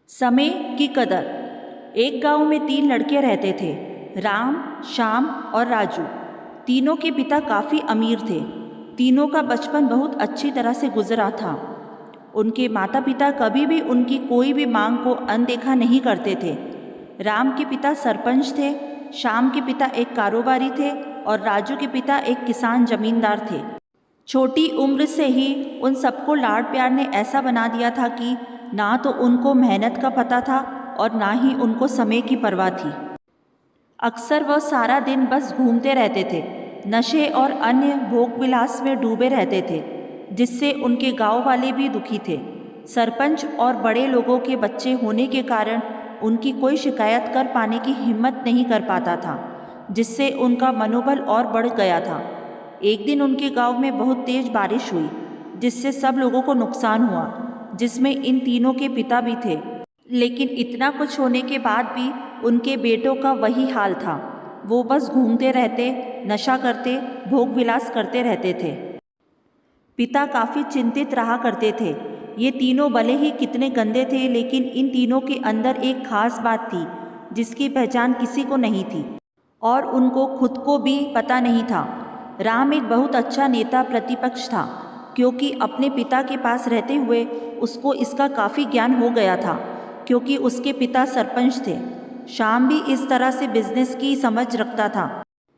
समय की कदर। एक गांव में 3 लड़के रहते थे, राम, श्याम और राजू। तीनों के पिता काफ़ी अमीर थे। तीनों का बचपन बहुत अच्छी तरह से गुजरा था। उनके माता पिता कभी भी उनकी कोई भी मांग को अनदेखा नहीं करते थे। राम के पिता सरपंच थे, श्याम के पिता एक कारोबारी थे और राजू के पिता एक किसान जमींदार थे। छोटी उम्र से ही उन सबको लाड प्यार ने ऐसा बना दिया था कि ना तो उनको मेहनत का पता था और ना ही उनको समय की परवाह थी। अक्सर वह सारा दिन बस घूमते रहते थे, नशे और अन्य भोग विलास में डूबे रहते थे, जिससे उनके गांव वाले भी दुखी थे। सरपंच और बड़े लोगों के बच्चे होने के कारण उनकी कोई शिकायत कर पाने की हिम्मत नहीं कर पाता था, जिससे उनका मनोबल और बढ़ गया था। एक दिन उनके गांव में बहुत तेज बारिश हुई, जिससे सब लोगों को नुकसान हुआ, जिसमें इन तीनों के पिता भी थे। लेकिन इतना कुछ होने के बाद भी उनके बेटों का वही हाल था। वो बस घूमते रहते, नशा करते, भोग विलास करते रहते थे। पिता काफ़ी चिंतित रहा करते थे। ये तीनों भले ही कितने गंदे थे, लेकिन इन तीनों के अंदर एक खास बात थी जिसकी पहचान किसी को नहीं थी और उनको खुद को भी पता नहीं था। राम एक बहुत अच्छा नेता प्रतिपक्ष था, क्योंकि अपने पिता के पास रहते हुए उसको इसका काफ़ी ज्ञान हो गया था, क्योंकि उसके पिता सरपंच थे। श्याम भी इस तरह से बिजनेस की समझ रखता था,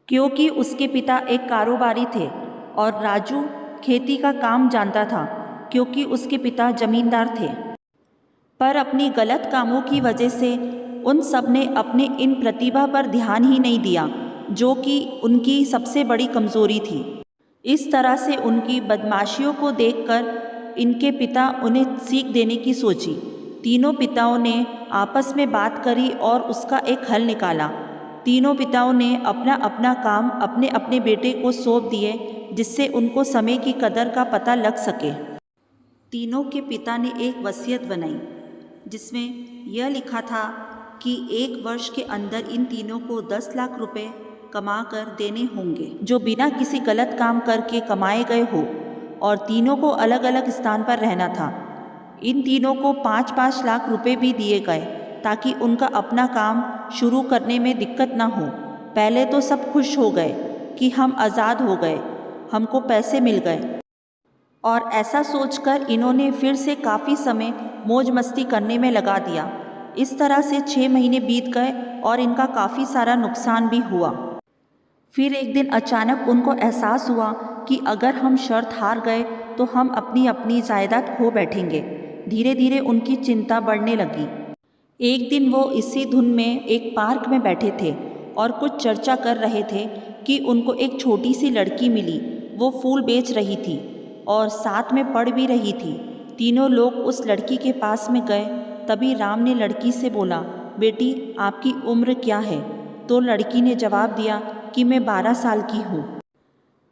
क्योंकि उसके पिता एक कारोबारी थे। और राजू खेती का काम जानता था, क्योंकि उसके पिता जमींदार थे। पर अपनी गलत कामों की वजह से उन सब ने अपने इन प्रतिभा पर ध्यान ही नहीं दिया, जो कि उनकी सबसे बड़ी कमजोरी थी। इस तरह से उनकी बदमाशियों को देखकर इनके पिता उन्हें सीख देने की सोची। तीनों पिताओं ने आपस में बात करी और उसका एक हल निकाला। तीनों पिताओं ने अपना अपना काम अपने अपने बेटे को सौंप दिए, जिससे उनको समय की कदर का पता लग सके। तीनों के पिता ने एक वसीयत बनाई, जिसमें यह लिखा था कि 1 वर्ष के अंदर इन तीनों को 10 लाख रुपए कमा कर देने होंगे, जो बिना किसी गलत काम करके कमाए गए हो, और तीनों को अलग अलग स्थान पर रहना था। इन तीनों को 5-5 लाख रुपए भी दिए गए, ताकि उनका अपना काम शुरू करने में दिक्कत ना हो। पहले तो सब खुश हो गए कि हम आज़ाद हो गए, हमको पैसे मिल गए, और ऐसा सोचकर इन्होंने फिर से काफ़ी समय मौज मस्ती करने में लगा दिया। इस तरह से 6 महीने बीत गए और इनका काफ़ी सारा नुकसान भी हुआ। फिर एक दिन अचानक उनको एहसास हुआ कि अगर हम शर्त हार गए तो हम अपनी अपनी जायदाद खो बैठेंगे। धीरे धीरे उनकी चिंता बढ़ने लगी। एक दिन वो इसी धुन में एक पार्क में बैठे थे और कुछ चर्चा कर रहे थे कि उनको एक छोटी सी लड़की मिली। वो फूल बेच रही थी और साथ में पढ़ भी रही थी। तीनों लोग उस लड़की के पास में गए। तभी राम ने लड़की से बोला, बेटी, आपकी उम्र क्या है? तो लड़की ने जवाब दिया कि मैं 12 साल की हूँ।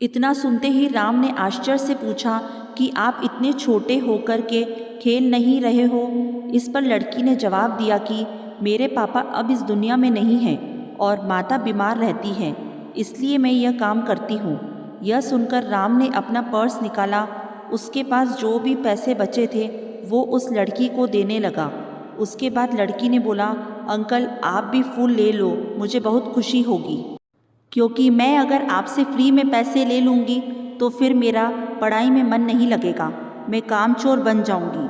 इतना सुनते ही राम ने आश्चर्य से पूछा कि आप इतने छोटे होकर के खेल नहीं रहे हो? इस पर लड़की ने जवाब दिया कि मेरे पापा अब इस दुनिया में नहीं हैं और माता बीमार रहती हैं, इसलिए मैं यह काम करती हूँ। यह सुनकर राम ने अपना पर्स निकाला। उसके पास जो भी पैसे बचे थे वो उस लड़की को देने लगा। उसके बाद लड़की ने बोला, अंकल, आप भी फूल ले लो, मुझे बहुत खुशी होगी, क्योंकि मैं अगर आपसे फ्री में पैसे ले लूँगी तो फिर मेरा पढ़ाई में मन नहीं लगेगा, मैं कामचोर बन जाऊँगी,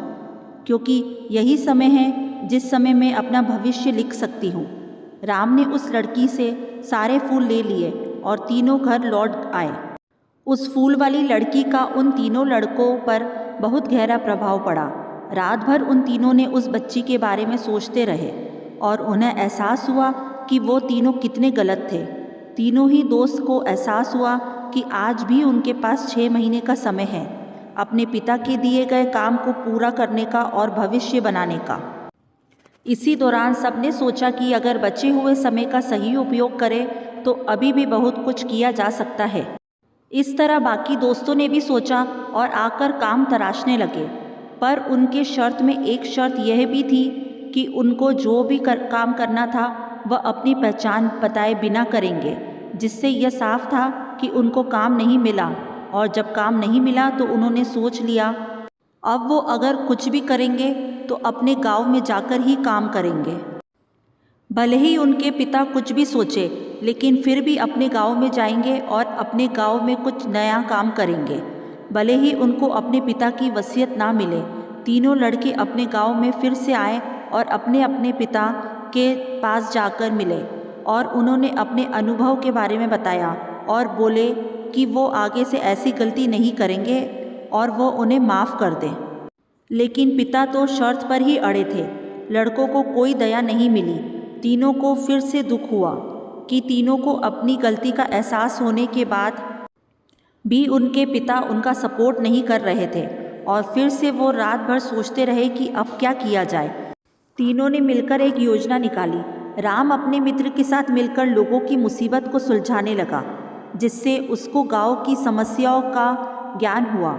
क्योंकि यही समय है जिस समय मैं अपना भविष्य लिख सकती हूँ। राम ने उस लड़की से सारे फूल ले लिए और तीनों घर लौट आए। उस फूल वाली लड़की का उन तीनों लड़कों पर बहुत गहरा प्रभाव पड़ा। रात भर उन तीनों ने उस बच्ची के बारे में सोचते रहे और उन्हें एहसास हुआ कि वो तीनों कितने गलत थे। तीनों ही दोस्त को एहसास हुआ कि आज भी उनके पास 6 महीने का समय है अपने पिता के दिए गए काम को पूरा करने का और भविष्य बनाने का। इसी दौरान सबने सोचा कि अगर बचे हुए समय का सही उपयोग करें तो अभी भी बहुत कुछ किया जा सकता है। इस तरह बाकी दोस्तों ने भी सोचा और आकर काम तराशने लगे। पर उनके शर्त में एक शर्त यह भी थी कि उनको जो भी काम करना था वह अपनी पहचान बताए बिना करेंगे, जिससे यह साफ था कि उनको काम नहीं मिला। और जब काम नहीं मिला तो उन्होंने सोच लिया अब वो अगर कुछ भी करेंगे तो अपने गांव में जाकर ही काम करेंगे। भले ही उनके पिता कुछ भी सोचे, लेकिन फिर भी अपने गांव में जाएंगे और अपने गांव में कुछ नया काम करेंगे। भले ही उनको अपने पिता की वसीयत ना मिले। तीनों लड़के अपने गांव में फिर से आए और अपने अपने पिता के पास जाकर मिले और उन्होंने अपने अनुभव के बारे में बताया और बोले कि वो आगे से ऐसी गलती नहीं करेंगे और वो उन्हें माफ़ कर दें। लेकिन पिता तो शर्त पर ही अड़े थे। लड़कों को कोई दया नहीं मिली। तीनों को फिर से दुख हुआ कि तीनों को अपनी गलती का एहसास होने के बाद भी उनके पिता उनका सपोर्ट नहीं कर रहे थे और फिर से वो रात भर सोचते रहे कि अब क्या किया जाए। तीनों ने मिलकर एक योजना निकाली। राम अपने मित्र के साथ मिलकर लोगों की मुसीबत को सुलझाने लगा, जिससे उसको गांव की समस्याओं का ज्ञान हुआ।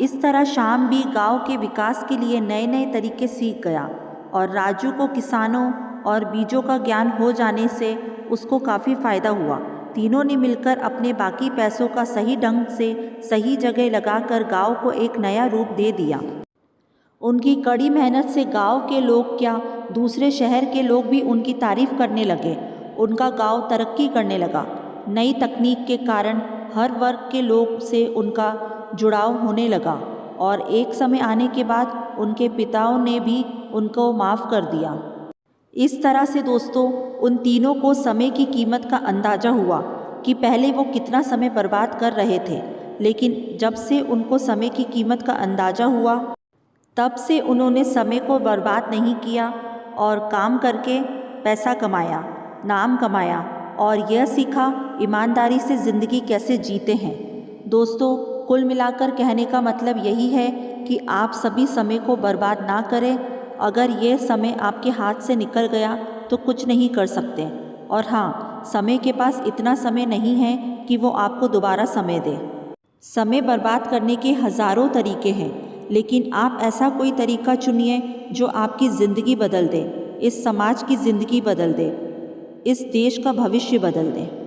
इस तरह श्याम भी गांव के विकास के लिए नए नए तरीके सीख गया और राजू को किसानों और बीजों का ज्ञान हो जाने से उसको काफ़ी फ़ायदा हुआ। तीनों ने मिलकर अपने बाकी पैसों का सही ढंग से सही जगह लगाकर गांव को एक नया रूप दे दिया। उनकी कड़ी मेहनत से गांव के लोग क्या, दूसरे शहर के लोग भी उनकी तारीफ करने लगे। उनका गांव तरक्की करने लगा। नई तकनीक के कारण हर वर्ग के लोग से उनका जुड़ाव होने लगा और एक समय आने के बाद उनके पिताओं ने भी उनको माफ़ कर दिया। इस तरह से दोस्तों, उन तीनों को समय की कीमत का अंदाज़ा हुआ कि पहले वो कितना समय बर्बाद कर रहे थे, लेकिन जब से उनको समय की कीमत का अंदाज़ा हुआ तब से उन्होंने समय को बर्बाद नहीं किया और काम करके पैसा कमाया, नाम कमाया और यह सीखा ईमानदारी से ज़िंदगी कैसे जीते हैं। दोस्तों, कुल मिलाकर कहने का मतलब यही है कि आप सभी समय को बर्बाद ना करें। अगर ये समय आपके हाथ से निकल गया तो कुछ नहीं कर सकते। और हाँ, समय के पास इतना समय नहीं है कि वो आपको दोबारा समय दे। समय बर्बाद करने के हज़ारों तरीके हैं, लेकिन आप ऐसा कोई तरीका चुनिए जो आपकी ज़िंदगी बदल दे, इस समाज की ज़िंदगी बदल दे, इस देश का भविष्य बदल दे।